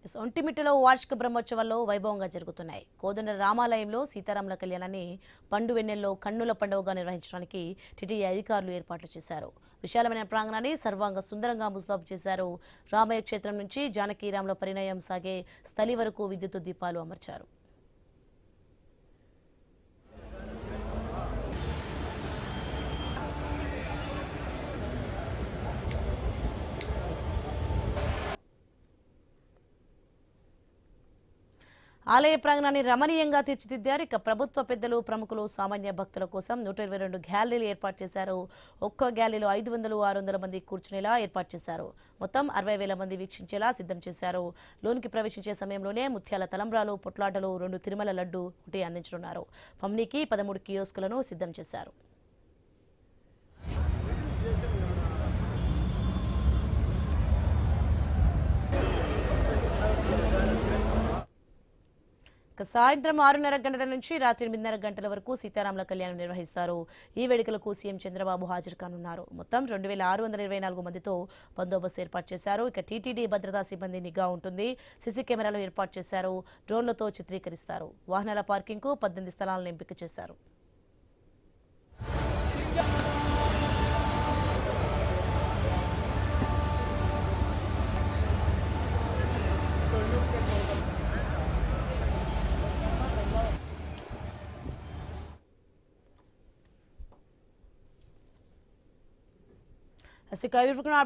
ఒంటిమిట్టలో వార్షిక బ్రహ్మోత్సవాల్లో వైభవంగా జరుగుతున్నాయి. కోదండ రామాలయంలో సీతారాముల కళ్యాణాన్ని పండు వెన్నెల్లో కన్నుల పండుగగా నిర్వహించడానికి టీటీడీ అధికారులు ఏర్పాట్లు చేశారు. విశాలమైన ప్రాంగణాన్ని సర్వాంగ సుందరంగా ముస్తాబు చేశారు. రామయ్య క్షేత్రం నుంచి జానకీరాముల పరిణయం సాగే స్థలి వరకు విద్యుత్ దీపాలు అమర్చారు. ఆలయ ప్రాంగణాన్ని రమణీయంగా తీర్చిదిద్దారు. ఇక ప్రభుత్వ పెద్దలు, ప్రముఖులు, సామాన్య భక్తుల కోసం 122 గ్యాలరీలు ఏర్పాటు చేశారు. ఒక్కో గ్యాలరీలో 500, 600 మంది కూర్చునేలా ఏర్పాటు చేశారు. మొత్తం 60,000 మంది వీక్షించేలా సిద్ధం చేశారు. లోనికి ప్రవేశించే సమయంలోనే ముత్యాల తలంబ్రాలు, పొట్లాటలు, 2 తిరుమల లడ్డు ఒకటి అందించనున్నారు. పంపిణీకి 13 కియోస్కులను సిద్ధం చేశారు. సాయంత్రం 6:30 గంటల నుంచి రాత్రి 8:30 గంటల వరకు సీతారాముల కళ్యాణం నిర్వహిస్తారు. ఈ వేడుకలకు సీఎం చంద్రబాబు హాజరు కానున్నారు. మొత్తం 2624 మందితో బందోబస్తు ఏర్పాటు చేశారు. ఇక టీటీడీ భద్రతా సిబ్బంది నిఘా ఉంటుంది. సీసీ కెమెరాలు ఏర్పాటు చేశారు. డ్రోన్లతో చిత్రీకరిస్తారు. వాహనాల పార్కింగ్కు 18 స్థలాలను ఎంపిక చేశారు.